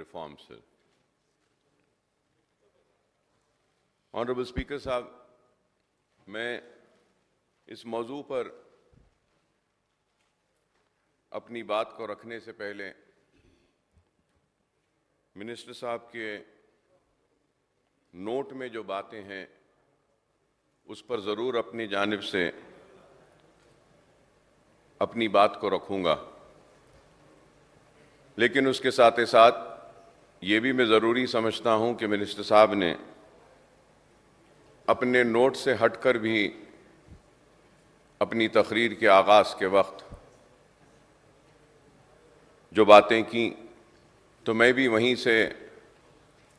reforms ہے۔ Honourable speaker صاحب، میں اس موضوع پر اپنی بات کو رکھنے سے پہلے منسٹر صاحب کے نوٹ میں جو باتیں ہیں اس پر ضرور اپنی جانب سے اپنی بات کو رکھوں گا، لیکن اس کے ساتھ ساتھ یہ بھی میں ضروری سمجھتا ہوں کہ منسٹر صاحب نے اپنے نوٹ سے ہٹ کر بھی اپنی تقریر کے آغاز کے وقت جو باتیں کیں تو میں بھی وہیں سے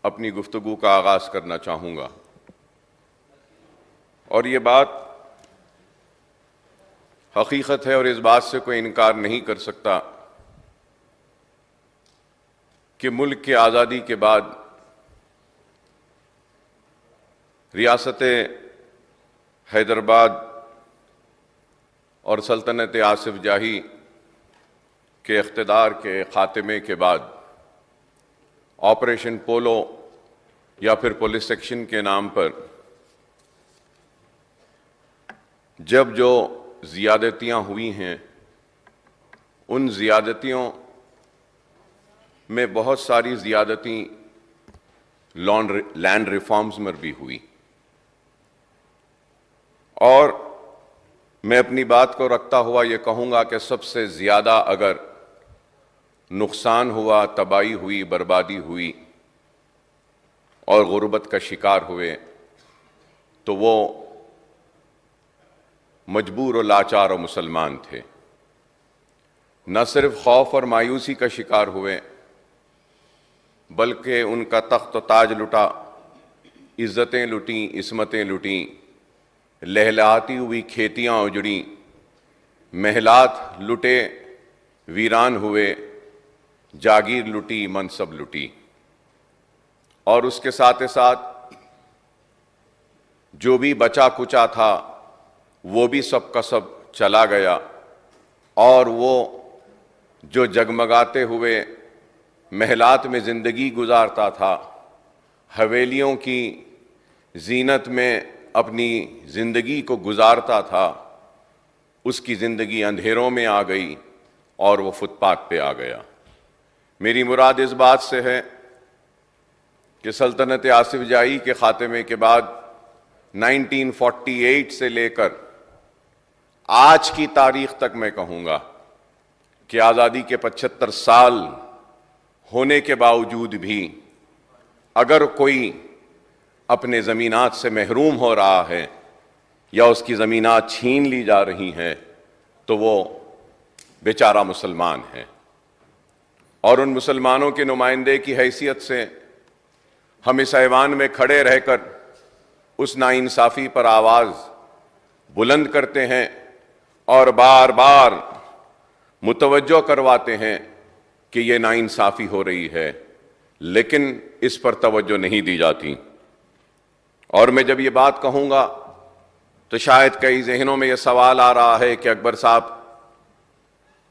اپنی گفتگو کا آغاز کرنا چاہوں گا، اور یہ بات حقیقت ہے اور اس بات سے کوئی انکار نہیں کر سکتا کہ ملک کی آزادی کے بعد ریاست حیدرآباد اور سلطنت آصف جاہی کے اقتدار کے خاتمے کے بعد آپریشن پولو یا پھر پولیس ایکشن کے نام پر جب جو زیادتیاں ہوئی ہیں ان زیادتیوں میں بہت ساری زیادتی لینڈ ریفارمز میں بھی ہوئی، اور میں اپنی بات کو رکھتا ہوا یہ کہوں گا کہ سب سے زیادہ اگر نقصان ہوا، تباہی ہوئی، بربادی ہوئی اور غربت کا شکار ہوئے تو وہ مجبور و لاچار و مسلمان تھے۔ نہ صرف خوف اور مایوسی کا شکار ہوئے بلکہ ان کا تخت و تاج لٹا، عزتیں لٹیں، عصمتیں لٹیں، لہلہاتی ہوئی کھیتیاں اجڑیں، محلات لٹے، ویران ہوئے، جاگیر لٹی، منصب لٹی، اور اس کے ساتھ ساتھ جو بھی بچا کچا تھا وہ بھی سب کا سب چلا گیا، اور وہ جو جگمگاتے ہوئے محلات میں زندگی گزارتا تھا، حویلیوں کی زینت میں اپنی زندگی کو گزارتا تھا، اس کی زندگی اندھیروں میں آ گئی اور وہ فٹ پاتھ پہ آ گیا۔ میری مراد اس بات سے ہے کہ سلطنت آصف جاہی کے خاتمے کے بعد 1948 سے لے کر آج کی تاریخ تک میں کہوں گا کہ آزادی کے 75 سال ہونے کے باوجود بھی اگر کوئی اپنے زمینات سے محروم ہو رہا ہے یا اس کی زمینات چھین لی جا رہی ہیں تو وہ بیچارہ مسلمان ہے، اور ان مسلمانوں کے نمائندے کی حیثیت سے ہم اس ایوان میں کھڑے رہ کر اس ناانصافی پر آواز بلند کرتے ہیں اور بار بار متوجہ کرواتے ہیں کہ یہ ناانصافی ہو رہی ہے، لیکن اس پر توجہ نہیں دی جاتی۔ اور میں جب یہ بات کہوں گا تو شاید کئی ذہنوں میں یہ سوال آ رہا ہے کہ اکبر صاحب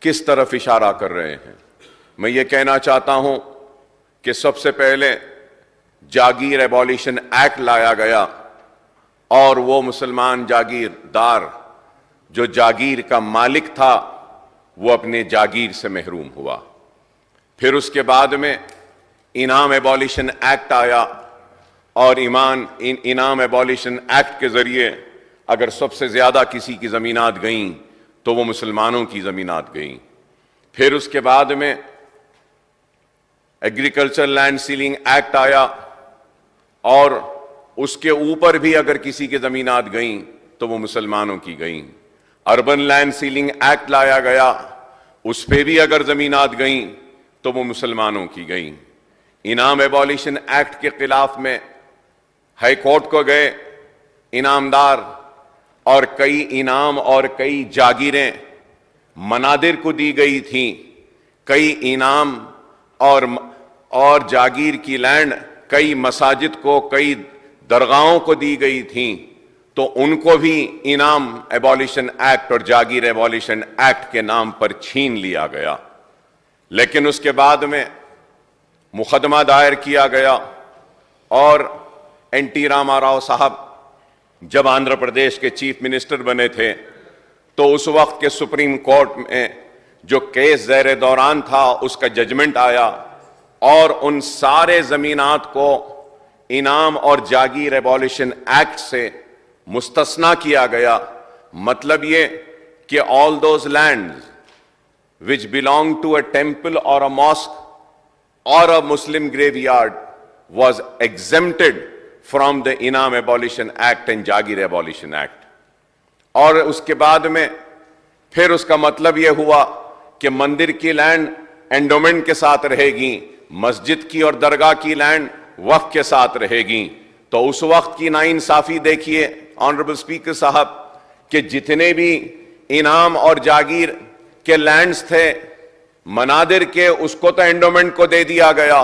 کس طرف اشارہ کر رہے ہیں۔ میں یہ کہنا چاہتا ہوں کہ سب سے پہلے جاگیر ایبولیشن ایکٹ لایا گیا، اور وہ مسلمان جاگیردار جو جاگیر کا مالک تھا وہ اپنے جاگیر سے محروم ہوا۔ پھر اس کے بعد میں انعام ایبولیشن ایکٹ آیا، اور انعام ایبولیشن ایکٹ کے ذریعے اگر سب سے زیادہ کسی کی زمینات گئیں تو وہ مسلمانوں کی زمینات گئیں۔ پھر اس کے بعد میں ایگریکلچر لینڈ سیلنگ ایکٹ آیا، اور اس کے اوپر بھی اگر کسی کی زمینات گئیں تو وہ مسلمانوں کی گئیں۔ اربن لینڈ سیلنگ ایکٹ لایا گیا، اس پہ بھی اگر زمینات گئیں تو وہ مسلمانوں کی گئیں۔ انعام ایبولیشن ایکٹ کے خلاف میں ہائی کورٹ کو گئے انعامدار، اور کئی انعام اور کئی جاگیریں منادر کو دی گئی تھیں، کئی انعام اور جاگیر کی لینڈ کئی مساجد کو، کئی درگاہوں کو دی گئی تھیں، تو ان کو بھی انعام ایبولیشن ایکٹ اور جاگیر ایبولیشن ایکٹ کے نام پر چھین لیا گیا۔ لیکن اس کے بعد میں मुकदमा दायर किया गया और एन.टी. रामा राव साहब जब आंध्र प्रदेश के चीफ मिनिस्टर बने थे तो उस वक्त के सुप्रीम कोर्ट में जो केस ज़ेर दौरान था उसका जजमेंट आया और उन सारे ज़मीनात को इनाम और जागीर एबॉलिशन एक्ट से मुस्तस्ना किया गया। मतलब ये कि all those lands which belonged to a temple or a mosque or a Muslim graveyard was exempted from the Inam Abolition Act and Jagir Abolition Act. اور اس کے بعد میں پھر اس کا مطلب یہ ہوا کہ مندر کی لینڈ اینڈومنٹ کے ساتھ رہے گی، مسجد کی اور درگاہ کی لینڈ وقف کے ساتھ رہے گی۔ تو اس وقت کی ناانصافی دیکھیے آنریبل اسپیکر صاحب کہ جتنے بھی انعام اور جاگیر کے لینڈز تھے منادر کے اس کو تو اینڈومنٹ کو دے دیا گیا،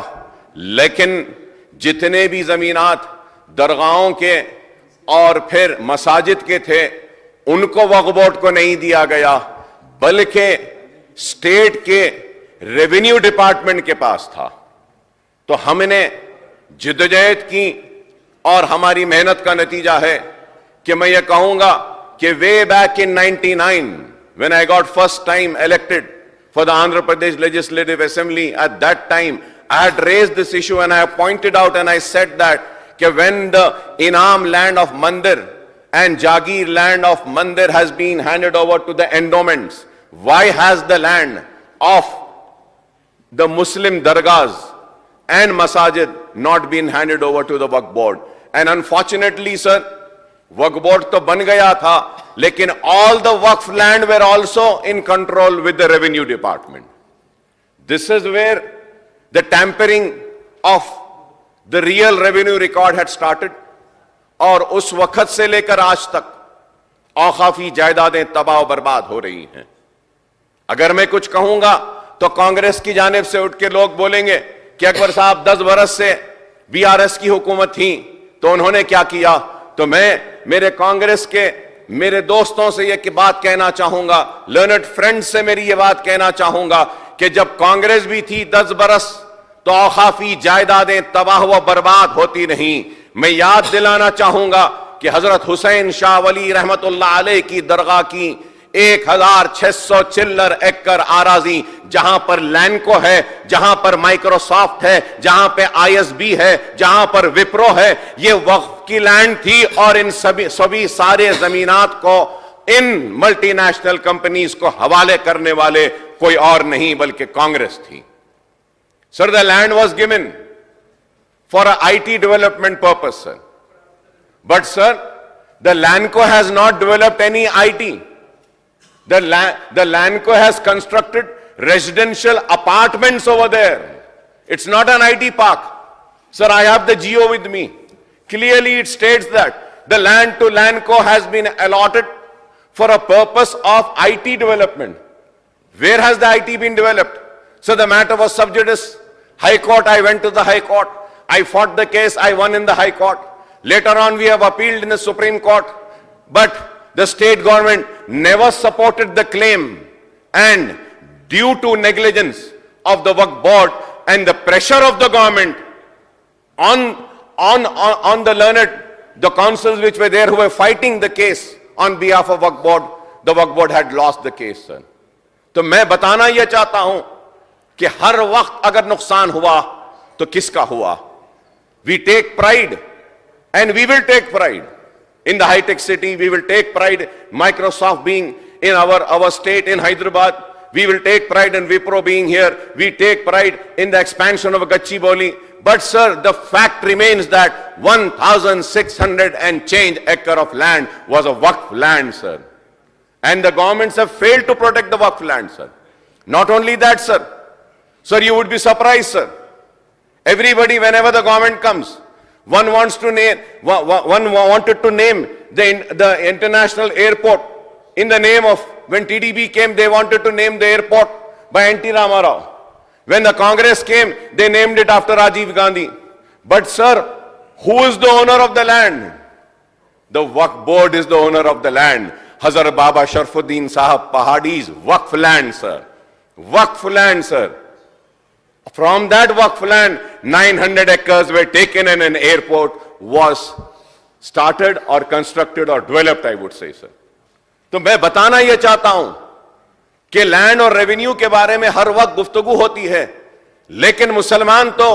لیکن جتنے بھی زمینات درگاہوں کے اور پھر مساجد کے تھے ان کو وقف بورڈ کو نہیں دیا گیا، بلکہ اسٹیٹ کے ریونیو ڈپارٹمنٹ کے پاس تھا۔ تو ہم نے جدوجہد کی اور ہماری محنت کا نتیجہ ہے کہ میں یہ کہوں گا کہ way back in 99 when I got first time elected for the Andhra Pradesh Legislative Assembly, at that time I had raised this issue and I have pointed out and I said that when the Inam land of Mandir and Jagir land of Mandir has been handed over to the endowments, why has the land of the Muslim dargahs and masajid not been handed over to the Waqf board? And unfortunately, sir, Waqf board to ban gaya tha, lekin all the Waqf land were also in control with the revenue department. This is where the tampering of the real revenue record had started. اور اس وقت سے لے کر آج تک اوقافی جائیدادیں تباہ و برباد ہو رہی ہیں۔ اگر میں کچھ کہوں گا تو کانگریس کی جانب سے اٹھ کے لوگ بولیں گے کہ اکبر صاحب 10 برس سے بی آر ایس کی حکومت تھی تو انہوں نے کیا کیا؟ تو میں میرے کانگریس کے میرے دوستوں سے یہ بات کہنا چاہوں گا، لرنڈ فرینڈ سے میری یہ بات کہنا چاہوں گا کہ جب کانگریس بھی تھی 10 برس تو اوقافی جائیدادیں تباہ و برباد ہوتی نہیں۔ میں یاد دلانا چاہوں گا کہ حضرت حسین شاہ ولی رحمت اللہ علیہ کی درگاہ کی 1600 چلر ایکڑ آراضی جہاں پر لینکو ہے، جہاں پر مائکروسافٹ ہے، جہاں پہ آئی ایس بی ہے، جہاں پر وپرو ہے، یہ وقف کی لینڈ تھی اور ان سبھی سارے زمینات کو ان ملٹی نیشنل کمپنیز کو حوالے کرنے والے کوئی اور نہیں بلکہ کانگریس تھی۔ Sir, the land was given for a IT development purpose, sir. But sir, the Lanco has not developed any IT. The Lanco has constructed residential apartments over there. It's not an IT park. Sir, I have the GO with me. Clearly it states that the land to Lanco has been allotted for a purpose of IT development. Where has the IT been developed? So the matter was sub judice. High Court, I went to the High Court. I fought the case, I won in the High Court. Later on we have appealed in the Supreme Court. But the state government never supported the claim. And due to negligence of the Waqf board and the pressure of the government on the learned, the councils which were there who were fighting the case on behalf of Waqf board, the Waqf board had lost the case, sir. تو میں بتانا یہ چاہتا ہوں کہ ہر وقت اگر نقصان ہوا تو کس کا ہوا؟ We take pride and we will take pride in the high-tech city. We will take pride Microsoft being in our state in Hyderabad. We will take pride in Wipro being here. We take pride in the expansion of Gachibowli. But sir, the fact remains that 1,600 and change acre of land was a Waqf land, sir. And the governments have failed to protect the Waqf land, sir. Not only that, sir. Sir, you would be surprised, sir. Everybody, whenever the government comes, one wanted to name the international airport in the name of, when TDB came, they wanted to name the airport by N.T. Rama Rao. When the Congress came, they named it after Rajiv Gandhi. But sir, who is the owner of the land? The Waqf board is the owner of the land. Hazrat Baba Sharfuddin Sahab Pahadi's Waqf land, sir. Waqf land, sir. From that Waqf land, 900 acres were taken and an airport was started or constructed or developed, I would say, sir. تو میں بتانا یہ چاہتا ہوں کہ land اور revenue کے بارے میں ہر وقت گفتگو ہوتی ہے، لیکن مسلمان تو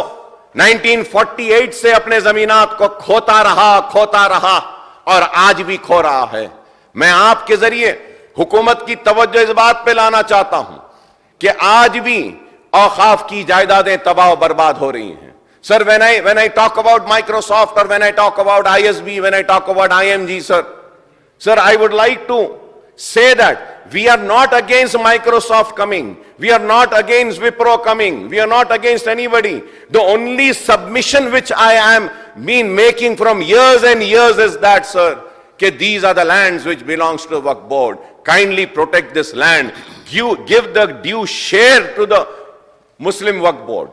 1948 سے اپنے زمینات کو کھوتا رہا اور آج بھی کھو رہا ہے۔ میں آپ کے ذریعے حکومت کی توجہ اس بات پہ لانا چاہتا ہوں کہ آج بھی اوقاف کی جائیدادیں تباہ و برباد ہو رہی ہیں۔ Sir, when I talk about Microsoft or when I talk about ISB, when I talk about IMG, sir, I would like to say that we are not against Microsoft coming. We are not against Wipro coming. We are not against anybody. The only submission which I am making from years and years is that, sir, that these are the lands which belongs to the Waqf board. Kindly protect this land. Give the due share to the Muslim Waqf board.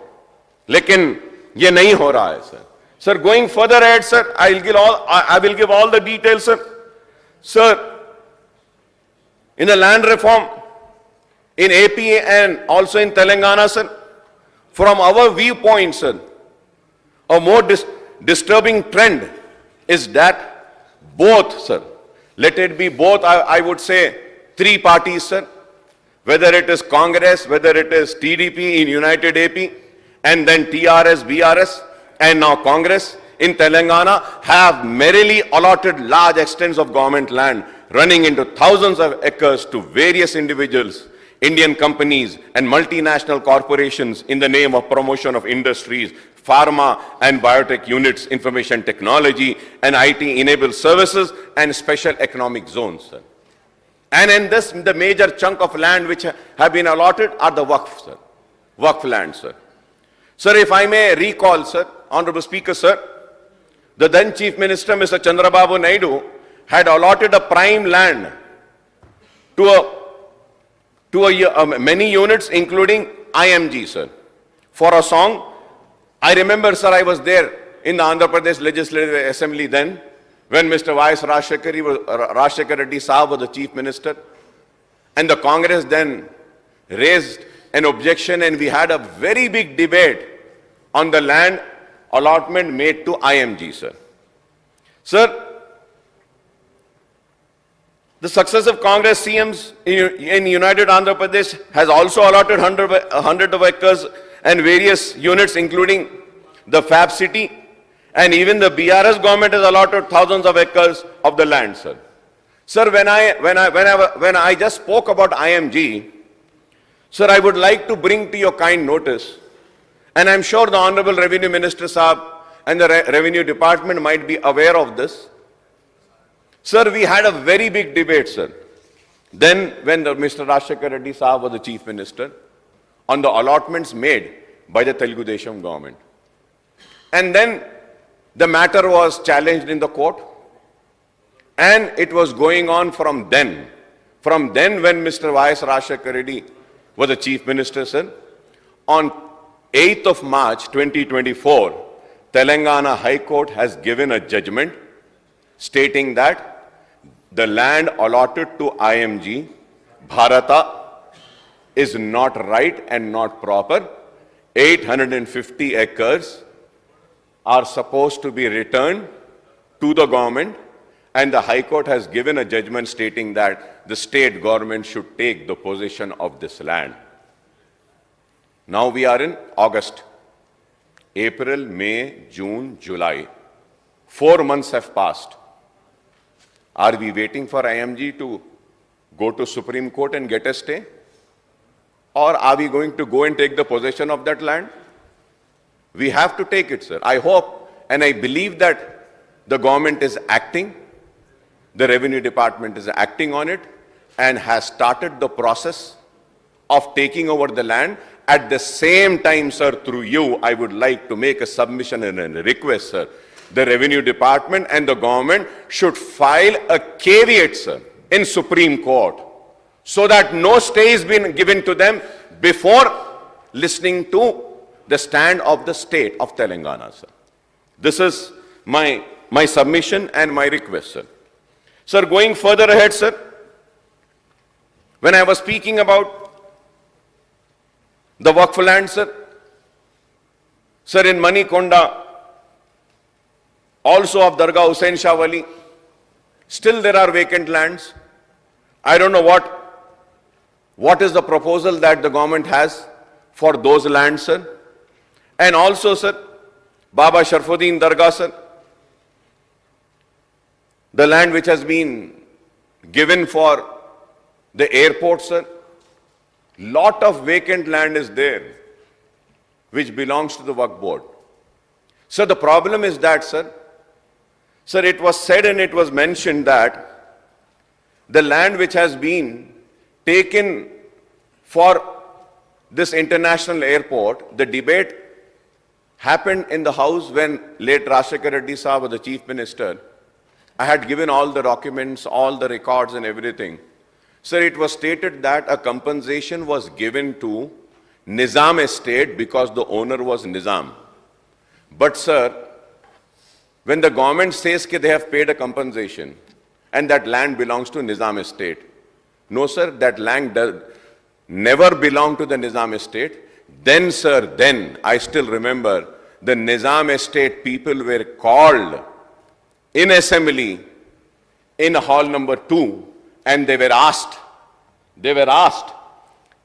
Lekin یہ نہیں ہو رہا ہے sir. Sir going further add sir I will give all the details sir. Sir, in the land reform in AP and also in Telangana sir, from our viewpoint sir, a more disturbing trend is that both sir, let it be both, I would say three parties sir, whether it is Congress, whether it is TDP in United AP, and then TRS, BRS, and now Congress in Telangana have merrily allotted large extents of government land running into thousands of acres to various individuals, Indian companies and multinational corporations in the name of promotion of industries, pharma and biotech units, information technology and IT-enabled services and special economic zones. Sir. And in this, the major chunk of land which have been allotted are the Waqf, sir. Waqf land, sir. Sir, if I may recall, sir, Honorable Speaker, sir, the then Chief Minister, Mr. Chandrababu Naidu, had allotted a prime land to many units, including IMG, sir, for a song. I remember, sir, I was there in the Andhra Pradesh Legislative Assembly then, when Mr. Y.S. Rajshekhar Reddy Sahab was the Chief Minister, and the Congress then raised an objection and we had a very big debate on the land allotment made to IMG, sir. Sir, the successive Congress CMs in United Andhra Pradesh has also allotted 100 of acres and various units, including the Fab City, and even the BRS government has allotted thousands of acres of the land, sir. Sir, when I just spoke about IMG, sir, I would like to bring to your kind notice, and I'm sure the Honorable Revenue Minister Saab and the Revenue Department might be aware of this. Sir, we had a very big debate, sir, then when Mr. Rajshekhar Reddy Saab was the Chief Minister, on the allotments made by the Telugu Desam government. And then the matter was challenged in the court, and it was going on from then. From then, when Mr. Y.S. Rajshekhar Reddy was the Chief Minister, sir, on 8th of March 2024, Telangana High Court has given a judgment stating that the land allotted to IMG, Bharata, is not right and not proper. 850 acres are supposed to be returned to the government, and the High Court has given a judgment stating that the state government should take the possession of this land. Now we are in August. April, May, June, July. 4 months have passed. Are we waiting for IMG to go to Supreme Court and get a stay? Or are we going to go and take the possession of that land? We have to take it, sir. I hope and I believe that the government is acting. The Revenue Department is acting on it and has started the process of taking over the land. At the same time, sir, through you, I would like to make a submission and a request, sir. The Revenue Department and the government should file a caveat, sir, in Supreme Court so that no stay is been given to them before listening to the stand of the state of Telangana, sir. This is my submission and my request, sir. Sir, going further ahead, sir, when I was speaking about the Waqf land, sir, Sir, in Manikonda, also of Dargah Hussain Shah Wali, still there are vacant lands. I don't know what is the proposal that the government has for those lands, sir. And also, sir, Baba Sharfuddin Dargah, sir, the land which has been given for the airport, sir, lot of vacant land is there which belongs to the Waqf board. So the problem is that, sir, it was said and it was mentioned that the land which has been taken for this international airport, the debate happened in the house when late Rashekar Reddy Sahab was the chief minister. I had given all the documents, all the records and everything. Sir, it was stated that a compensation was given to Nizam estate because the owner was Nizam. But sir, when the government says that they have paid a compensation and that land belongs to Nizam estate, no sir, that land never belonged to the Nizam estate. Then sir, I still remember the Nizam estate people were called in assembly in hall number 2 and they were asked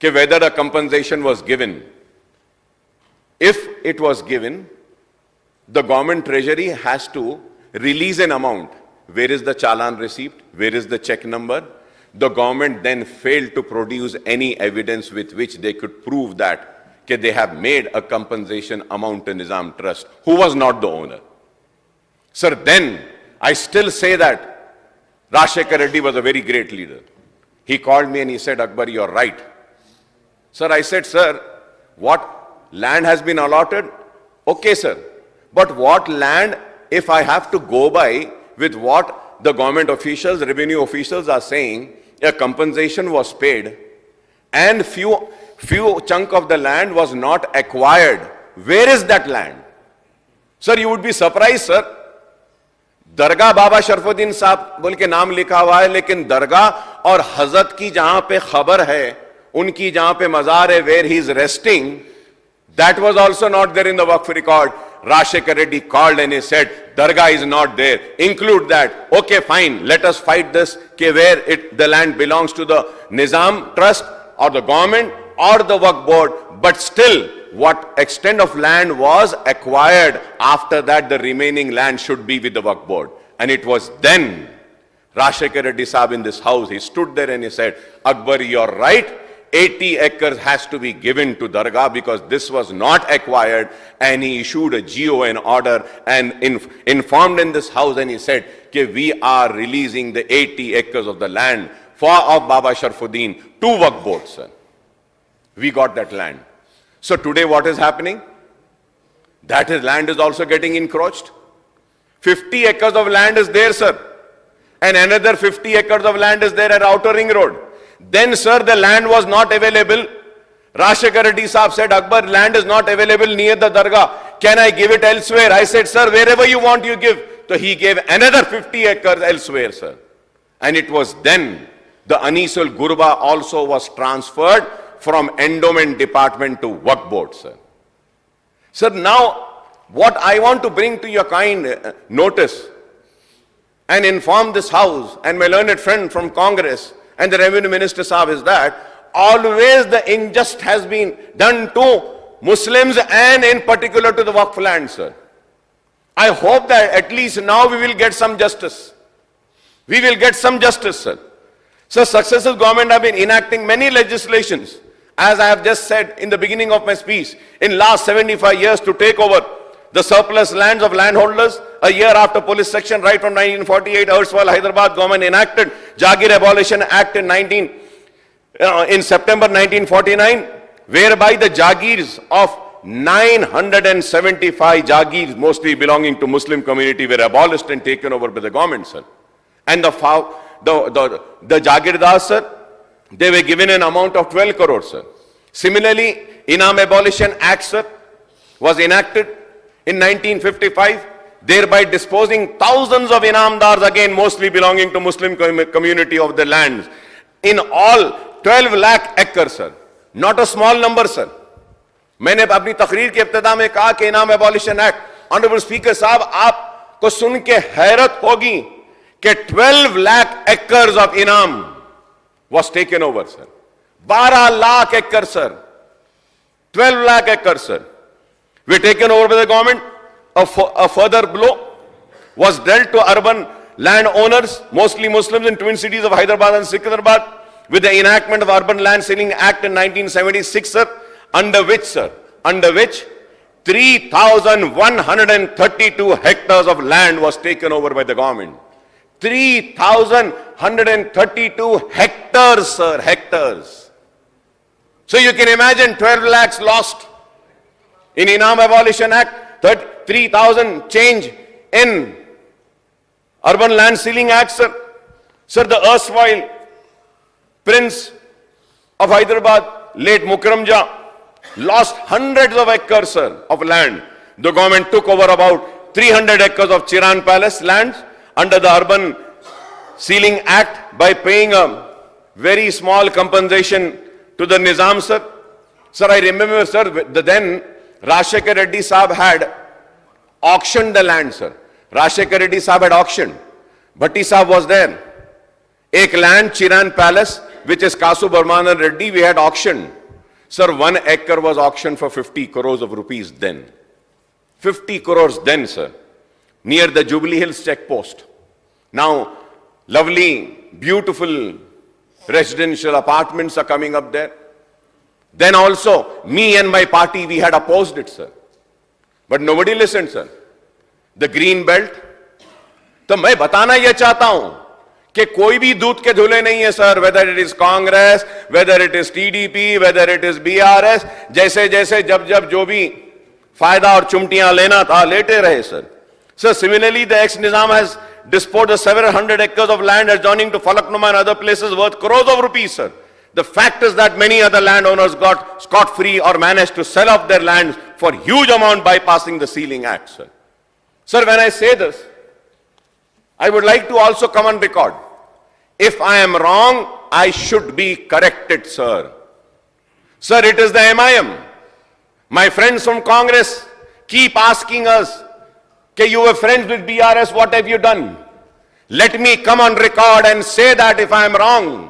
whether a compensation was given. If it was given, the government treasury has to release an amount. Where is the challan receipt? Where is the check number? The government then failed to produce any evidence with which they could prove that they have made a compensation amount to Nizam Trust, who was not the owner. Sir, then I still say that Rashekar Reddy was a very great leader. He called me and he said, Akbar, you're right. Sir, I said, sir, what land has been allotted? Okay, sir. But what land, if I have to go by with what the government officials, revenue officials are saying, a compensation was paid and few chunk of the land was not acquired. Where is that land? Sir, you would be surprised, sir. दरगाह बाबा शरफुद्दीन साहब बोल के नाम लिखा हुआ है, लेकिन दरगाह और हजरत की जहां पे खबर है, उनकी जहां पे मजार है, where he is resting, that was also not there in the Waqf record. Rashekar Reddy called and he said, Dargah is not there. Include that. Okay, fine. Let us fight this. Where the land belongs to the Nizam Trust or the government or the Waqf board. But still, what extent of land was acquired, after that the remaining land should be with the Waqf board. And it was then Rashekar Reddy Sahab in this house, he stood there and he said, Akbar, you're right. 80 acres has to be given to Dargah because this was not acquired, and he issued a GO and order and informed in this house, and he said, we are releasing the 80 acres of the land of Baba Sharfuddin to Waqf board, sir. We got that land. So today what is happening? That land is also getting encroached. 50 acres of land is there, sir. And another 50 acres of land is there at Outer Ring Road. Then, sir, the land was not available. Rashekar Reddy Sahab said, Akbar, land is not available near the Dargah. Can I give it elsewhere? I said, sir, wherever you want, you give. So he gave another 50 acres elsewhere, sir. And it was then the Anisul Gurba also was transferred from endowment department to Waqf board, sir. Sir, now what I want to bring to your kind notice and inform this house and my learned friend from Congress and the Revenue Minister Sahab is that always the injustice has been done to Muslims and in particular to the Waqf land, sir. I hope that at least now we will get some justice. We will get some justice, sir. So successive government have been enacting many legislations, as I have just said in the beginning of my speech, in last 75 years to take over the surplus lands of landholders. A year after police section right from 1948, erstwhile Hyderabad government enacted Jagir Abolition Act in September 1949, whereby the Jagirs of 975 Jagirs, mostly belonging to Muslim community, were abolished and taken over by the government, sir. And the Jagirdars, sir, they were given an amount of 12 crores, sir. Similarly, Inam Abolition Act, sir, was enacted in 1955, thereby disposing thousands of inamdars, again mostly belonging to Muslim community, of the lands. In all, 12 lakh acres, sir. Not a small number, sir. میں نے اپنی تقریر کے ابتدا میں کہا کہ انعام ایبولیشن ایکٹ، آنریبل اسپیکر صاحب آپ کو سن کے حیرت ہوگی کہ 12 لاکھ ایکرز آف انعام was taken over sir. 12 lakh acre sir. 12 lakh acres, sir, were taken over by the government. A further blow was dealt to urban landowners, mostly Muslims, in twin cities of Hyderabad and Secunderabad, with the enactment of Urban Land Ceiling Act in 1976, sir, under which 3,132 hectares of land was taken over by the government. 3,132 hectares, sir, hectares. So you can imagine 12 lakhs lost in Inam Abolition Act, 3,000 change in Urban Land Ceiling Act, sir. Sir, the erstwhile Prince of Hyderabad, late Mukram Jah, lost hundreds of acres, sir, of land. The government took over about 300 acres of Chiran Palace lands under the Urban Ceiling Act by paying a very small compensation to the Nizam, sir. Sir, I remember, sir, the then Rajshekar Reddy Saab had auctioned the land, sir. Rajshekar Reddy Saab had auctioned. Bhatti Saab was there. Ek land, Chiran Palace, which is Kasu Barman Reddy, we had auctioned. Sir, 1 acre was auctioned for 50 crores of rupees then. 50 crores then, sir, near the Jubilee Hills checkpost. Now, lovely, beautiful residential apartments are coming up there. Then also, me and my party, we had opposed it, sir. But nobody listened, sir. The green belt. تو میں بتانا یہ چاہتا ہوں کہ کوئی بھی دودھ کے دھلے نہیں ہے سر, whether it is Congress, whether it is TDP, whether it is BRS, جیسے جب جو بھی فائدہ اور چمٹیاں لینا تھا لیتے رہے سر. Sir, similarly, the ex-Nizam has disposed of several hundred acres of land adjoining to Falaknuma and other places worth crores of rupees, sir. The fact is that many other landowners got scot-free or managed to sell off their lands for huge amount bypassing the Ceiling Act, sir. Sir, when I say this, I would like to also come on record. If I am wrong, I should be corrected, sir. Sir, it is the MIM. My friends from Congress keep asking us, okay, you were friends with BRS, what have you done? Let me come on record and say that if I am wrong.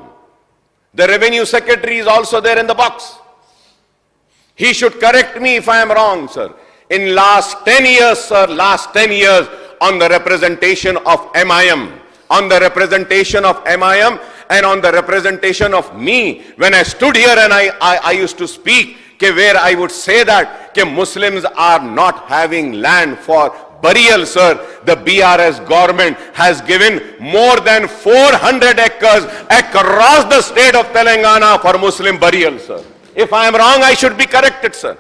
The Revenue Secretary is also there in the box. He should correct me if I am wrong, sir. In last 10 years, sir, last 10 years, on the representation of MIM, on the representation of MIM and on the representation of me, when I stood here and I used to speak, where I would say that Muslims are not having land for burial, sir. The BRS government has given more than 400 acres across the state of Telangana for Muslim burial, sir. If I am wrong, I should be corrected, sir.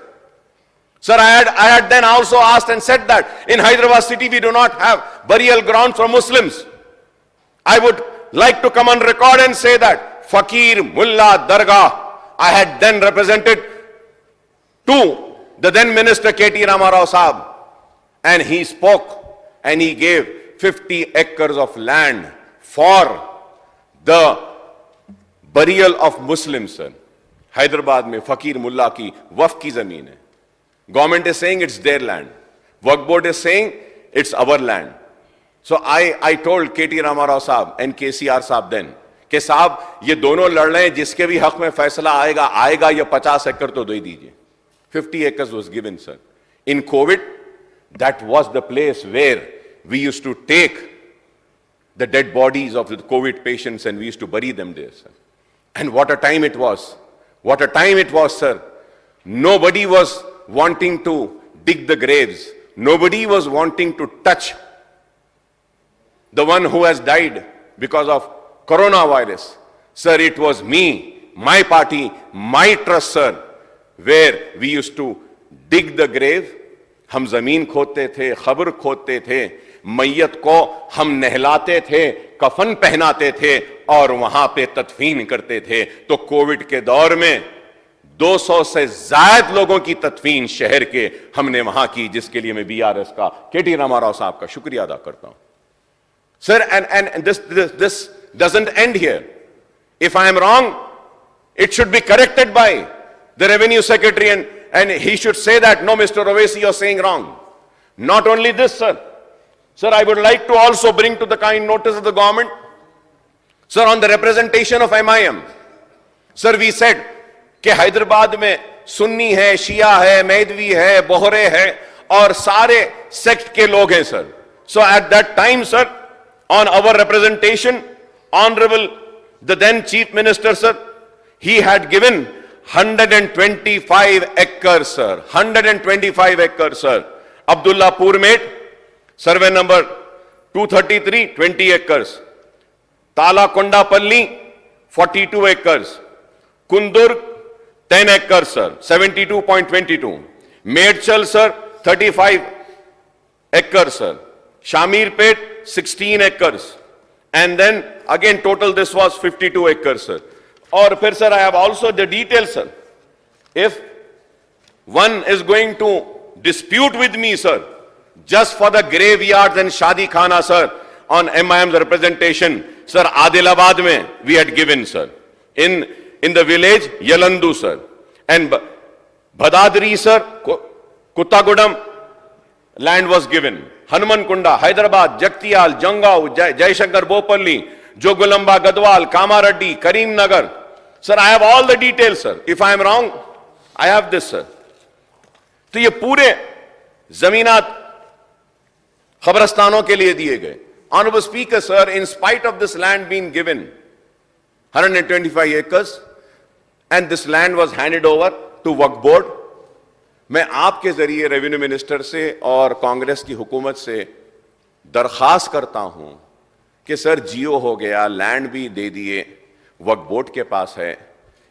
Sir, I had then also asked and said that in Hyderabad city we do not have burial grounds for Muslims. I would like to come on record and say that Fakir Mullah Dargah, I had then represented to the then Minister K.T. Ramarao Saab, and he spoke and he gave 50 acres of land for the burial of Muslims, sir. Hyderabad mein Fakir Mullah ki waqf ki zameen hai. Government is saying it's their land. Waqf board is saying it's our land. So I told K.T. Ramarao Saab and KCR Saab then, کہ صاحب یہ دونوں لڑ رہے ہیں, جس کے بھی حق میں فیصلہ آئے گا یہ 50 ایکڑ تو دے دیجئے. 50 acres was given, sir. In COVID, that was the place where we used to take the dead bodies of the COVID patients and we used to bury them there, sir. And what a time it was. What a time it was, sir. Nobody was wanting to dig the graves. Nobody was wanting to touch the one who has died because of coronavirus. Sir, it was me, my party, my trust, sir, where we used to dig the grave. ہم زمین کھودتے تھے, قبر کھودتے تھے, میت کو ہم نہلاتے تھے, کفن پہناتے تھے اور وہاں پہ تدفین کرتے تھے. تو کووڈ کے دور میں 200 سے زائد لوگوں کی تدفین شہر کے ہم نے وہاں کی, جس کے لیے میں BRS کا KT Ramarao صاحب کا شکریہ ادا کرتا ہوں. Sir, and this doesn't end here. If I am wrong, it should be corrected by the Revenue Secretary and he should say that, no, Mr. Owaisi, you're saying wrong. Not only this, sir. Sir, I would like to also bring to the kind notice of the government, sir, on the representation of MIM. Sir, we said कि हैदराबाद में सुन्नी है, शिया है, मैदवी है, बोहरे है और सारे sect के लोग हैं, sir. So at that time, sir, on our representation, Honorable the then Chief Minister, sir, he had given 125 acres, sir. 125 acres, sir. Abdullah Purmet, survey number 233, 20 acres. Tala Kondapalli, 42 acres. Kundur, 10 acres, sir. 72.22. Medchal, sir, 35 acres, sir. Shamirpet, 16 acres. And then again total this was 52 acres, sir. Or sir, I have also the details, sir. If one is going to dispute with me, sir, just for the graveyards and Shadi Khana, sir, on MIM's representation, sir, Adilabad mein we had given, sir. In the village Yalandu, sir. And Bhadadri, sir, Kuttagudam, land was given. Hanuman Kunda, Hyderabad, Jaktiyal, Jangao, Jaishankar Bopalli, Jogulamba, Gadwal, Kamareddy, Karim Nagar. Sir, I have all the details, sir. If I am wrong, I have this, sir. تو یہ پورے زمینات خبرستانوں کے لیے دیے گئے. Honorable Speaker, sir, in spite of this land being given 125 acres and this land was handed over to Waqf Board, میں آپ کے ذریعے ریونیو منسٹر سے اور کانگریس کی حکومت سے درخواست کرتا ہوں کہ سر جیو ہو گیا, لینڈ بھی دے دیے, وقف بورڈ کے پاس ہے,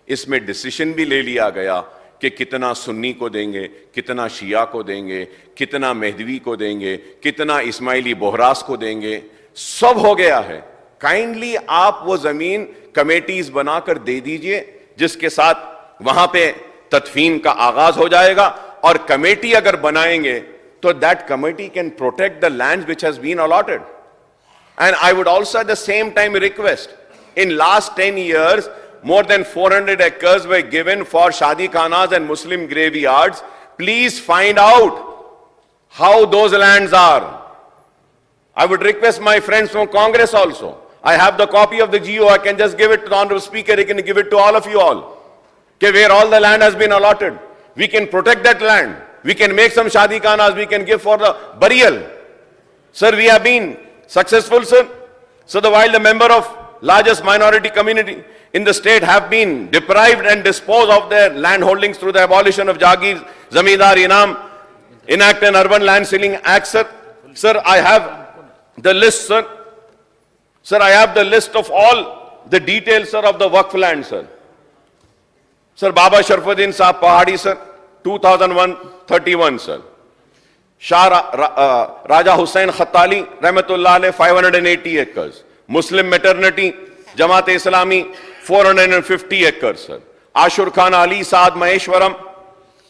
اس میں ڈیسیشن بھی لے لیا گیا کہ کتنا سنی کو دیں گے, کتنا شیعہ کو دیں گے, کتنا مہدوی کو دیں گے, کتنا اسماعیلی بہراس کو دیں گے, سب ہو گیا ہے. کائنڈلی آپ وہ زمین کمیٹیز بنا کر دے دیجئے جس کے ساتھ وہاں پہ تدفین کا آغاز ہو جائے گا, اور کمیٹی اگر بنائیں گے تو that committee can protect the lands which has been allotted. And I would also at the same time request, in last 10 years, more than 400 acres were given for Shadi Khanas and Muslim graveyards. Please find out how those lands are. I would request my friends from Congress also. I have the copy of the GO. I can just give it to the Honorable Speaker. He can give it to all of you all. Okay, where all the land has been allotted. We can protect that land. We can make some Shadi Khanas. We can give for the burial. Sir, we have been successful, sir. So while the member of largest minority community in the state have been deprived and disposed of their land holdings through the abolition of Jagir, Zamindar, Inam, Enact an Urban Land Ceiling Act, sir. Sir, I have the list, sir. Sir, I have the list of all the details, sir, of the Waqf land, sir. Sir, Baba Sharafuddin Saab Pahadi, sir, 2001-31, sir. Shah Raja Hussain Khattali, Rahmatullah alayh, 580 acres. Muslim maternity, Jamaat Islami, 450 acres, sir. Ashur Khan Ali Saad Maheshwaram,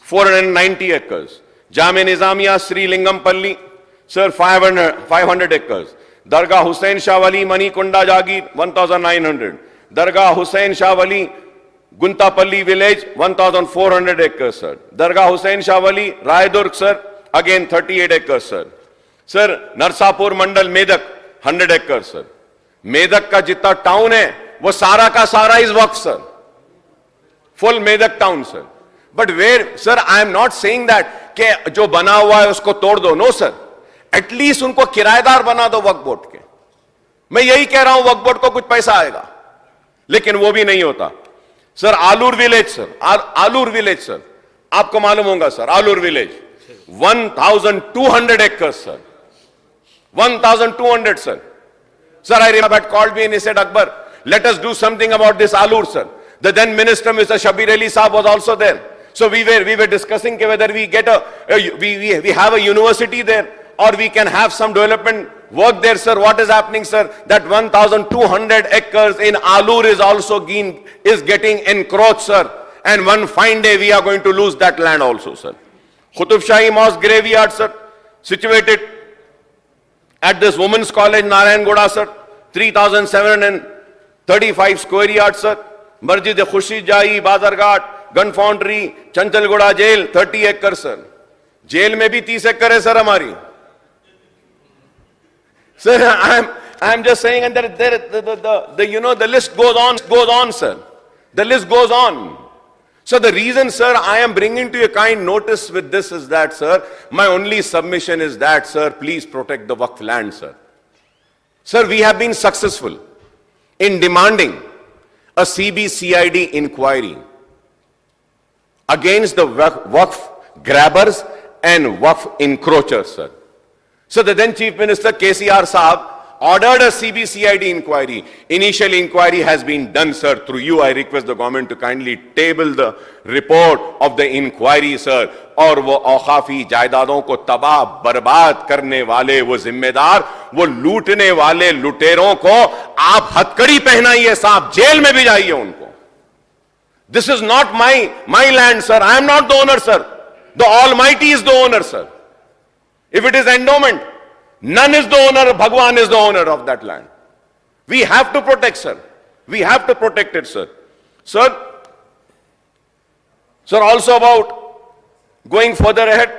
490 acres. Jami Nizamiya Sri Lingampalli, sir, 500 acres. Dargah Hussain Shah Wali Manikunda Jagir, 1,900. Dargah Hussain Shah Wali Guntapalli village, 1,400 acres, sir. Dargah Hussain Shah Wali Raidurg, sir, again 38 acres, sir. Sir, Narsapur Mandal Medak, 100 acres, sir. Medak ka jitna town hai, wo sara ka sara is waqf, sir. Full Medak town, sir. But where, sir, I am not saying that کہ جو بنا ہوا ہے اس کو توڑ دو. نو سر, at least ان کو کرایہ دار بنا دو وقف بورڈ کے. میں یہی کہہ رہا ہوں, وقف بورڈ کو کچھ پیسہ آئے گا, لیکن وہ بھی نہیں ہوتا. سر, آلور ولیج, سر, آلور ولیج, سر, آپ کو معلوم ہوگا سر, آلور village 1,200 acres, sir. 1,200, sir. Sir, I remember had called me and he said, Akbar, let us do something about this Alur, sir. The then minister, Mr. Shabir Ali Saab, was also there. So we were discussing whether we get we have a university there, or we can have some development work there, sir. What is happening, sir? That 1,200 acres in Alur is also getting encroached, sir. And one fine day we are going to lose that land also, sir. Qutub Shahi Mosque graveyard, sir, situated at this women's college, Narayan Goda, sir, 3,735 square yards, sir. Masjid Khushi Jai, Bazarghat, gun foundry, Chanchalguda jail 30 एकड़ sir, jail में भी 30 एकड़ है sir हमारी. Sir, I am just saying, and the list goes on, sir. The list goes on. So the reason, sir, I am bringing to your kind notice with this is that, sir, my only submission is that, sir, please protect the Waqf land, sir. Sir, we have been successful in demanding a CBCID inquiry against the Waqf grabbers and Waqf encroachers, sir. So the then Chief Minister KCR Saab ordered a CBCID inquiry. Initial inquiry has been done, sir. Through you, I request the government to kindly table the report of the inquiry, sir. और वो औखाफी जायदादों को तबाह बर्बाद करने वाले वो जिम्मेदार, वो लूटने वाले लुटेरों को आप हथकड़ी पहनाइए साहब, जेल में भी जाइए उनको. This is not my land, sir. I am not the owner, sir. The Almighty is the owner, sir. If it is endowment, none is the owner, Bhagwan is the owner of that land. We have to protect, sir. We have to protect it, sir. Sir, also about going further ahead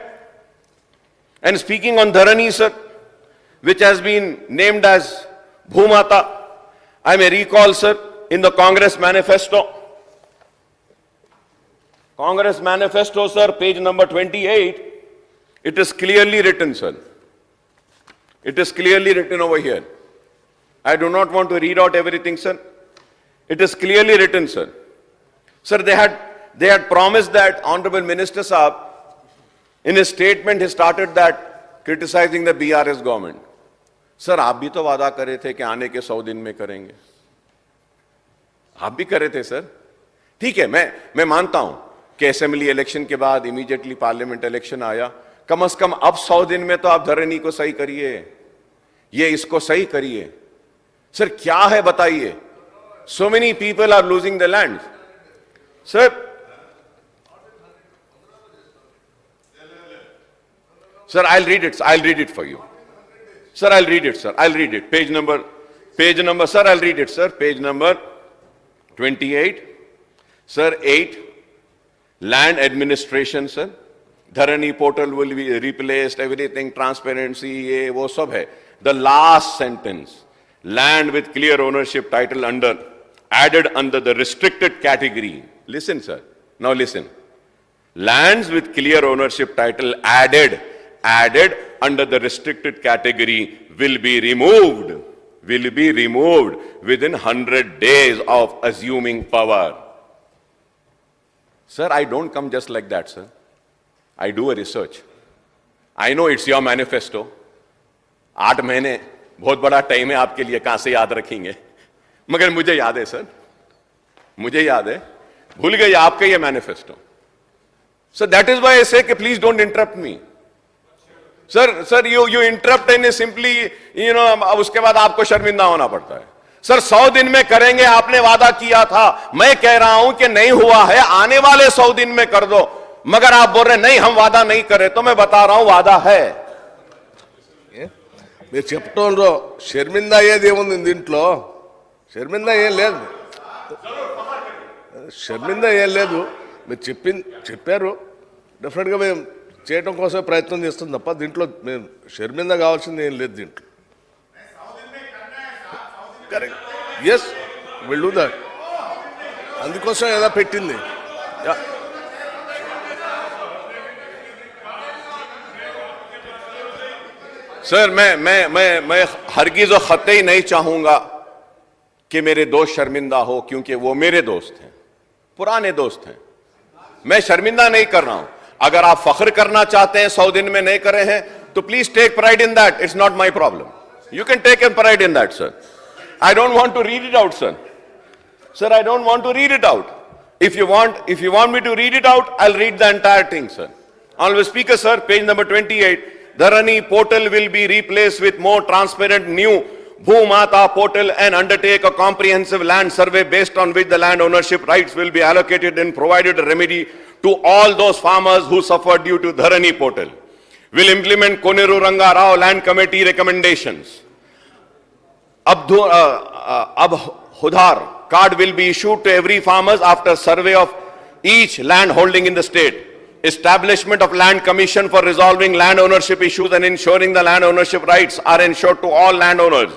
and speaking on Dharani, sir, which has been named as Bhumata, I may recall, sir, in the Congress manifesto, sir, page number 28, it is clearly written, sir. It is clearly written over here. I do not want to read out everything, sir. It is clearly written, sir. Sir, they had promised that Honorable Minister Saab, in his statement, he started that criticizing the BRS government. Sir, आप भी तो वादा करे थे कि आने के 100 दिन में करेंगे. आप भी करे थे, सर. ठीक है, मैं मानता हूं कि असेंबली इलेक्शन के बाद इमीडिएटली पार्लियामेंट इलेक्शन आया. कम से कम अब 100 दिन में तो आप धरनी को सही करिए, ये इसको सही करिए. सर क्या है बताइए. So many people are losing their land. Sir, I'll read it for you. Sir, I'll read it. Page number, sir, I'll read it, sir. Page number 28. Sir, 8. Land administration, sir. Dharani portal will be replaced, everything, transparency, ye, wo sab hai. The last sentence, land with clear ownership title added under the restricted category. Listen, sir. Now listen. Lands with clear ownership title added under the restricted category will be removed within 100 days of assuming power. Sir, I don't come just like that, sir. I do a research. I know it's your manifesto. 8 महीने बहुत बड़ा time है आपके लिए, कहां से याद रखेंगे. मगर मुझे याद है, सर, मुझे याद है. भूल गए आपका ये manifesto. So that is why I say कि please don't interrupt me. Sir, you interrupt and simply, उसके बाद आपको शर्मिंदा होना पड़ता है. सर 100 दिन में करेंगे, आपने वादा किया था. मैं कह रहा हूं कि नहीं हुआ है, आने वाले 100 दिन में कर दो. मगर आप बोल रहे नहीं हम वादा नहीं करे, तो मैं बता रहा हूं वादा है. మీరు చెప్తోండ్రో షర్మిందా అయ్యేది ఏముంది దీంట్లో. షర్మిందా ఏం లేదు, మీరు చెప్పారు. డెఫినెట్గా మేము చేయడం కోసం ప్రయత్నం చేస్తుంది తప్ప దీంట్లో మేము షర్మిందా కావాల్సింది ఏం లేదు దీంట్లో. Correct, yes, will do that. అందుకోసం ఎలా పెట్టింది. सर, मैं हरगिज और खतई नहीं चाहूंगा कि मेरे दोस्त शर्मिंदा हो, क्योंकि वो मेरे दोस्त हैं, पुराने दोस्त हैं. मैं शर्मिंदा नहीं कर रहा हूं. अगर आप फख्र करना चाहते हैं 100 दिन में नहीं करे हैं, तो please take pride in that. It's not my problem. You can take an pride in that, sir. I don't want to read it out, sir. Sir, I don't want to read it out. If you want me to read it out, I'll read the entire thing, sir. Honorable Speaker, sir, page number 28. Dharani portal will be replaced with more transparent new Bhumata portal and undertake a comprehensive land survey based on which the land ownership rights will be allocated and provided a remedy to all those farmers who suffered due to Dharani portal. Will implement Koneru Ranga Rao Land Committee recommendations. Abhudhar card will be issued to every farmers after survey of each land holding in the state, establishment of land commission for resolving land ownership issues and ensuring the land ownership rights are ensured to all landowners,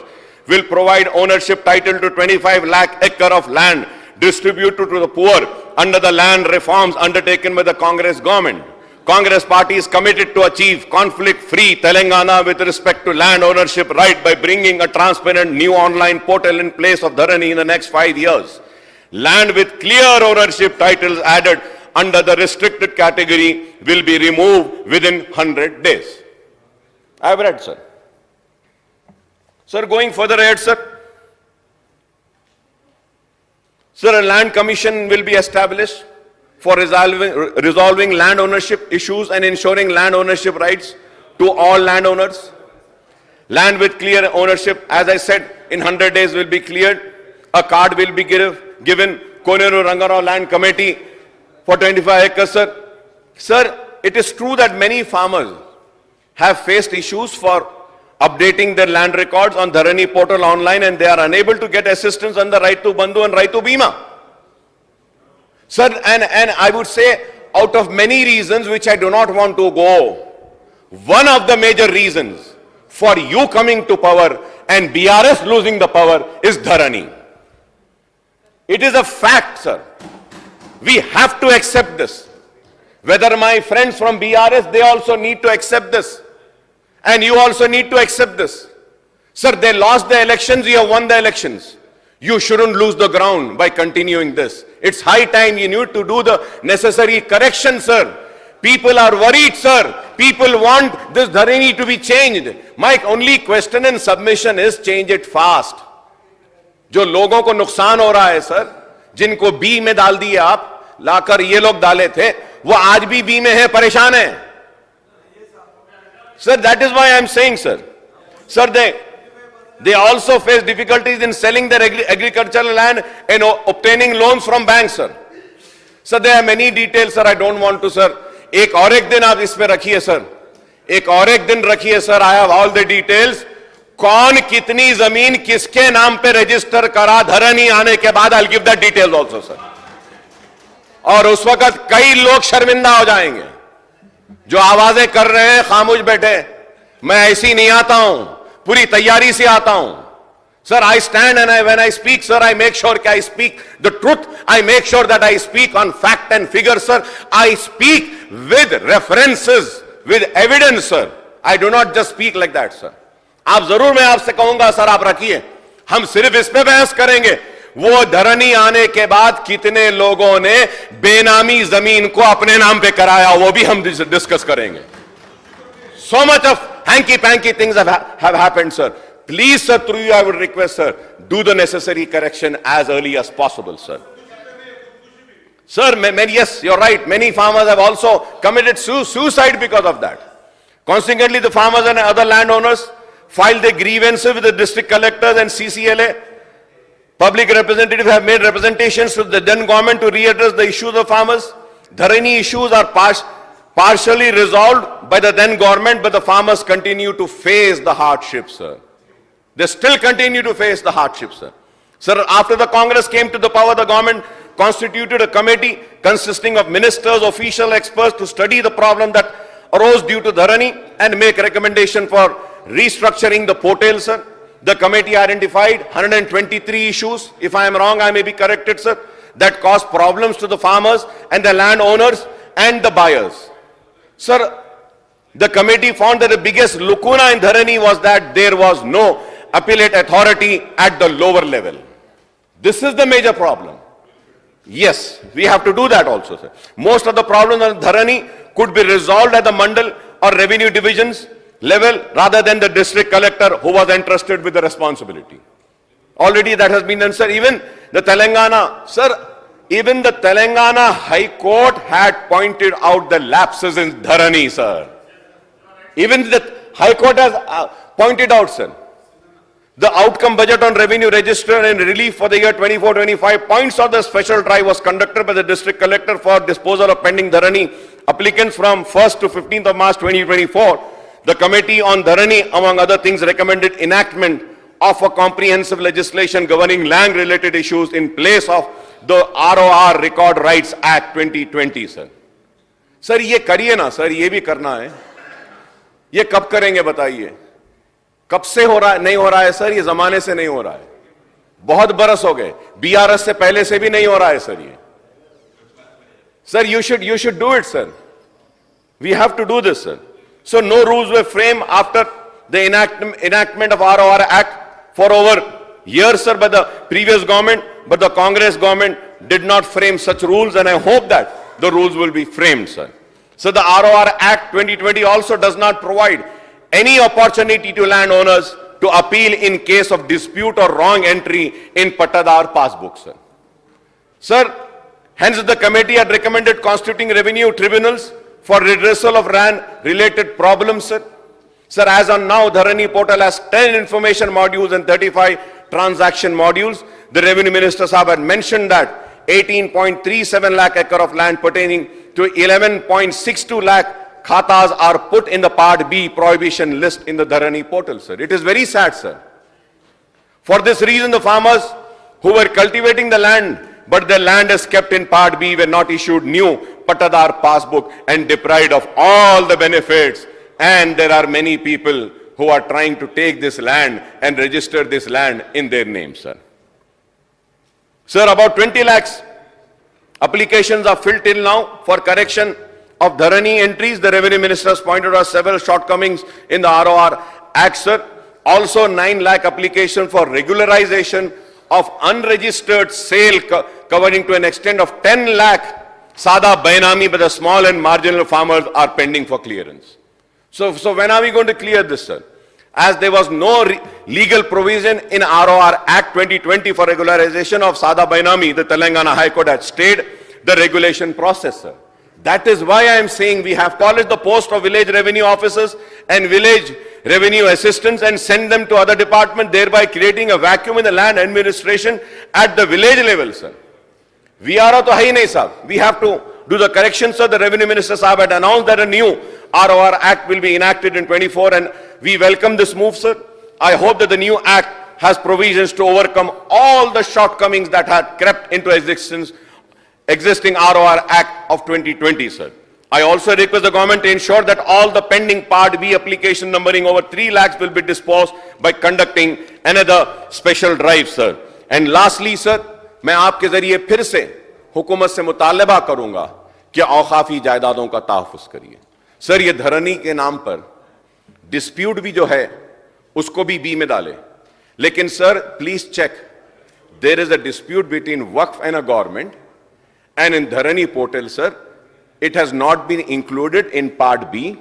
will provide ownership title to 25 lakh acre of land distributed to the poor under the land reforms undertaken by the Congress government. Congress party is committed to achieve conflict-free Telangana with respect to land ownership right by bringing a transparent new online portal in place of Dharani in the next 5 years. Land with clear ownership titles added under the restricted category will be removed within 100 days. I have read, sir. Sir, going further ahead, sir. Sir, a land commission will be established for resolving land ownership issues and ensuring land ownership rights to all landowners. Land with clear ownership, as I said, in 100 days will be cleared. A card will be given. Koneru Rangarao Land Committee for 25 acres, sir. Sir, it is true that many farmers have faced issues for updating their land records on Dharani portal online and they are unable to get assistance on the Raitu Bandhu and Raitu Bima. Sir, and I would say out of many reasons which I do not want to go, one of the major reasons for you coming to power and BRS losing the power is Dharani. It is a fact, sir. We have to accept this. Whether my friends from BRS, they also need to accept this. And you also need to accept this. Sir, they lost the elections, you have won the elections. You shouldn't lose the ground by continuing this. It's high time you need to do the necessary correction, sir. People are worried, sir. People want this Dharani to be changed. My only question and submission is change it fast. जो लोगों को नुकसान हो रहा है, sir, जिनको B में डाल दिए आप, लाकर ये लोग डाले थे, वो आज भी बी में है, परेशान है. Sir, that is why I am saying, sir. Sir, they also face difficulties in selling their agricultural land and obtaining loans from banks, sir. Sir, there are many details, sir. I don't want to, sir. एक और एक दिन आप इसमें रखिए, sir. एक और एक दिन रखिए, sir. I have all the details. कौन कितनी जमीन किसके नाम पे रजिस्टर करा धरनी आने के बाद I'll give that details also, sir. और उस वक्त कई लोग शर्मिंदा हो जाएंगे जो आवाजें कर रहे हैं, खामोश बैठे. मैं ऐसी नहीं आता हूं, पूरी तैयारी से आता हूं. Sir, I stand and when I speak, sir, I make sure that I speak the truth. I make sure that I speak on fact and figure, sir. I speak with references, with evidence, sir. I do not just speak like that, sir. आप जरूर, मैं आपसे कहूंगा, sir, आप रखिए. हम सिर्फ इस पे बहस करेंगे. वो धरनी आने के बाद कितने लोगों ने बेनामी जमीन को अपने नाम पे कराया, वो भी हम डिस्कस करेंगे. So much of hanky-panky things have happened, sir. Please, sir, through you, I would request, sir, do the necessary correction as early as possible, sir. Sir, yes, you're right. Many farmers have also committed suicide because of that. Consequently, the farmers and other landowners filed their grievances with the district collectors and CCLA. Public representatives have made representations to the then government to readdress the issues of farmers. Dharani issues are partially resolved by the then government, but the farmers continue to face the hardships, sir. They still continue to face the hardships, sir. Sir, after the Congress came to the power, the government constituted a committee consisting of ministers, official experts to study the problem that arose due to Dharani and make recommendation for restructuring the portal, sir. The committee identified 123 issues, if I am wrong, I may be corrected, sir, that caused problems to the farmers and the landowners and the buyers. Sir, the committee found that the biggest lacuna in Dharani was that there was no appellate authority at the lower level. This is the major problem. Yes, we have to do that also, sir. Most of the problems on Dharani could be resolved at the mandal or revenue divisions level rather than the district collector who was entrusted with the responsibility. Already that has been done, sir. Even the Telangana, sir, even the Telangana High Court had pointed out the lapses in Dharani, sir. Even the High Court has pointed out, sir. The outcome budget on revenue register and relief for the year 24-25 points out the special drive was conducted by the district collector for disposal of pending Dharani applicants from 1st to 15th of March 2024. The committee on Dharani, among other things, recommended enactment of a comprehensive legislation governing land-related issues in place of the ROR Record Rights Act 2020 sir. Sir ये करिए ना sir, ये भी करना है. ये कब करेंगे बताइए? कब से हो रहा है? नहीं हो रहा है सर, ये जमाने से नहीं हो रहा है. बहुत बरस हो गए. BRS से पहले से भी नहीं हो रहा है सर ये. Sir you should do it sir. We have to do this sir. So no rules were framed after the enactment of ROR Act for over years sir by the previous government, but the Congress government did not frame such rules, and I hope that the rules will be framed sir. So the ROR Act 2020 also does not provide any opportunity to landowners to appeal in case of dispute or wrong entry in Pattadar passbook sir. Sir, hence the committee had recommended constituting revenue tribunals for redressal of land related problems sir. Sir, as on now, Dharani portal has 10 information modules and 35 transaction modules. The Revenue Minister Sahab had mentioned that 18.37 lakh acre of land pertaining to 11.62 lakh khatas are put in the Part B prohibition list in the Dharani portal, sir. It is very sad, sir. For this reason, the farmers who were cultivating the land, but their land is kept in Part B, were not issued new Pattadar passbook and deprived of all the benefits. And there are many people who are trying to take this land and register this land in their name, sir. Sir, about 20 lakhs applications are filled till now for correction of Dharani entries. The Revenue Minister has pointed out several shortcomings in the ROR Act, sir. Also 9 lakh applications for regularization of unregistered sale covering to an extent of 10 lakh Sada Bainami by the small and marginal farmers are pending for clearance. So when are we going to clear this, sir? As there was no legal provision in ROR Act 2020 for regularization of Sada Bainami, the Telangana High Court had stayed the regulation process, sir. That is why I am saying we have abolished the post of village revenue officers and village revenue assistants and send them to other departments, thereby creating a vacuum in the land administration at the village level, sir. VRO to hai nahi, sir. We have to do the corrections, sir. The Revenue Minister Sahab had announced that a new ROR Act will be enacted in 24, and we welcome this move, sir. I hope that the new Act has provisions to overcome all the shortcomings that had crept into existing ROR Act of 2020, sir. I also request the government to ensure that all the pending Part B application numbering over 3 lakhs will be disposed by conducting another special drive, sir. And lastly, sir, मैं आपके जरिए फिर से हुकूमत से मुतालबा करूंगा कि औकाफी जायदादों का तहफ़्फ़ुज़ करिए. सर, ये धरनी के नाम पर डिस्प्यूट भी जो है उसको भी बी में डाले. लेकिन सर, please check, there is a dispute between Waqf and a government, and in Dharani portal, sir, it has not been included in Part B,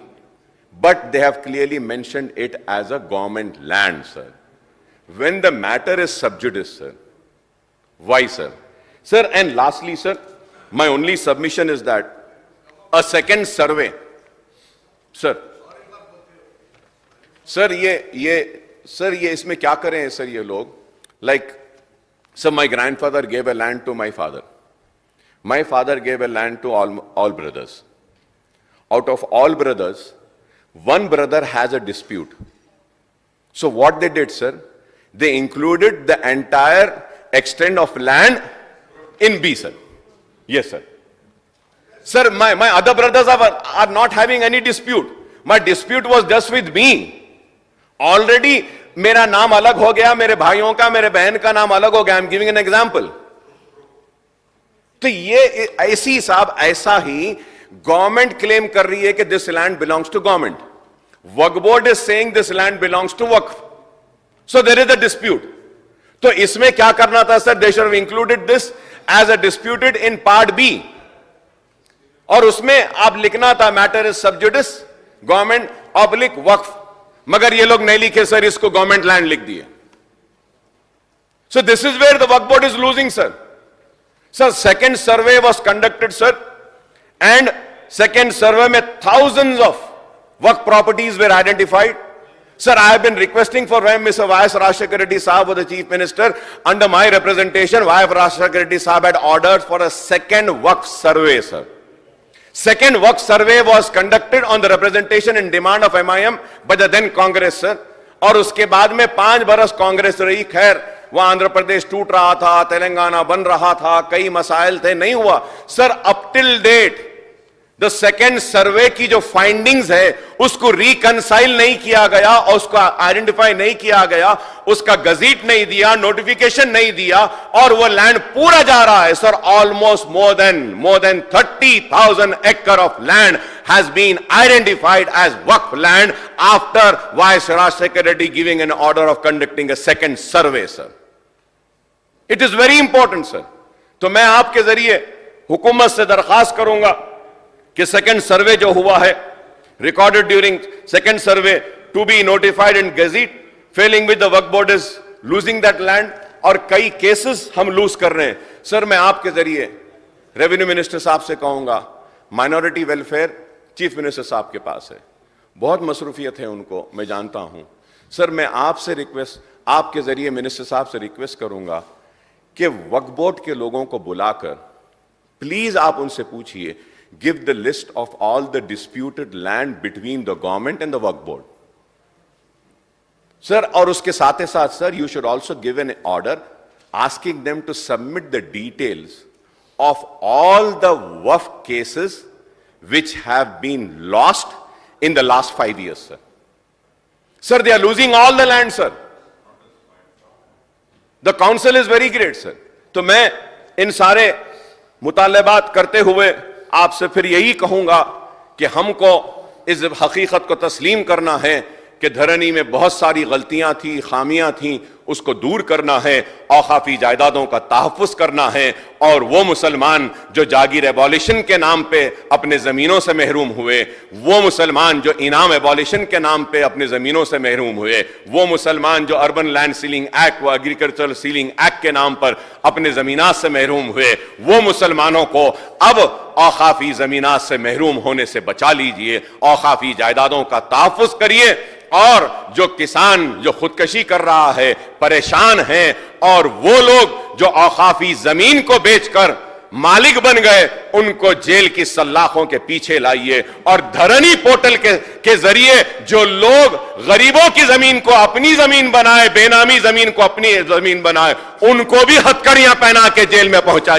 but they have clearly mentioned it as a government land, sir. When the matter is sub judice, sir. Why, sir? Sir, and lastly, sir, my only submission is that a second survey, sir, ये इसमें क्या करें sir ये लोग? Like, sir, my grandfather gave a land to my father. My father gave a land to all brothers. Out of all brothers, one brother has a dispute. So what they did, sir, they included the entire extent of land in B, sir. Yes, sir. Sir, my other brothers are not having any dispute. My dispute was just with me. Already मेरा नाम अलग हो गया, मेरे भाइयों का, मेरे बहन का नाम अलग हो गया. I'm giving an example. तो ये ऐसी साहब ऐसा ही गवर्नमेंट क्लेम कर रही है कि this land belongs to government. Waqf board is saying this land belongs to Waqf. So there is a dispute. तो इसमें क्या करना था सर? They should have included this as a disputed in part B, और उसमें आप लिखना था मैटर इज सब जुडिस गवर्नमेंट ऑब्लिक वक्फ. मगर ये लोग नहीं लिखे सर, इसको गवर्नमेंट लैंड लिख दिए. So this is where the Waqf board is losing, sir. Sir, second survey was conducted, sir, and second survey mein thousands of work properties were identified. Sir, I have been requesting for when Mr. Y.S. Rajshekar Reddy Sahab was the Chief Minister, under my representation, Y.S. Rajshekar Reddy Sahab had ordered for a second work survey, sir. Second work survey was conducted on the representation and demand of MIM by the then Congress, sir. और उसके बाद में 5 बरस कांग्रेस रही. खैर وہاں آندھرا پردیش ٹوٹ رہا تھا, تلنگانہ بن رہا تھا, کئی مسائل تھے, نہیں ہوا sir. Up till date the second survey کی جو فائنڈنگز ہے اس کو ریکنسائل نہیں کیا گیا, اور اس کو آئیڈینٹیفائی نہیں کیا گیا, اس کا گزیٹ نہیں دیا, نوٹیفیکیشن نہیں دیا, اور وہ لینڈ پورا جا رہا ہے sir. Almost more than 30,000 acre of land has been identified as Waqf land after Vice Raj Secretary giving an order of conducting a second survey, sir. It is very important, sir. تو میں آپ کے ذریعے حکومت سے درخواست کروں گا کہ سیکنڈ سروے جو ہوا ہے, recorded during second survey, to be notified in gazette, failing with the Waqf board is losing that land, اور کئی کیسز ہم لوز کر رہے ہیں. سر میں آپ کے ذریعے ریونیو منسٹر صاحب سے کہوں گا, مائنورٹی ویلفیئر چیف منسٹر صاحب کے پاس ہے, بہت مصروفیت ہے ان کو, میں جانتا ہوں. سر میں آپ سے ریکویسٹ, آپ کے ذریعے منسٹر صاحب سے ریکویسٹ کروں گا کہ وقف بورڈ کے لوگوں کو بلا کر پلیز آپ ان سے پوچھئے, give the list of all the disputed land between the government and the Waqf board. Sir, اور اس کے ساتھ ساتھ sir, you should also give an order asking them to submit the details of all the Waqf cases which have been lost in the last 5 years, sir. Sir, they are losing all the land, sir. The council is very great, sir. تو میں ان سارے مطالبات کرتے ہوئے آپ سے پھر یہی کہوں گا کہ ہم کو اس حقیقت کو تسلیم کرنا ہے کہ دھرنی میں بہت ساری غلطیاں تھیں, خامیاں تھیں, اس کو دور کرنا ہے, اوقافی جائیدادوں کا تحفظ کرنا ہے, اور وہ مسلمان جو جاگیر ایبولیشن کے نام پہ اپنے زمینوں سے محروم ہوئے, وہ مسلمان جو انعام ایبولیشن کے نام پہ اپنے زمینوں سے محروم ہوئے, وہ مسلمان جو اربن لینڈ سیلنگ ایکٹ و ایگریکلچرل سیلنگ ایکٹ کے نام پر اپنے زمینات سے محروم ہوئے, وہ مسلمانوں کو اب اوقافی زمینات سے محروم ہونے سے بچا لیجئے, اوقافی جائیدادوں کا تحفظ کریے. اور جو کسان جو خودکشی کر رہا ہے, پریشان ہیں, اور وہ لوگ جو اوقافی زمین کو بیچ کر مالک بن گئے, ان کو جیل کی سلاخوں کے پیچھے لائیے. اور دھرنی پورٹل کے ذریعے جو لوگ غریبوں کی زمین کو اپنی زمین بنائے, بے نامی زمین کو اپنی زمین بنائے, ان کو بھی ہتھکڑیاں پہنا کے جیل میں پہنچائیے.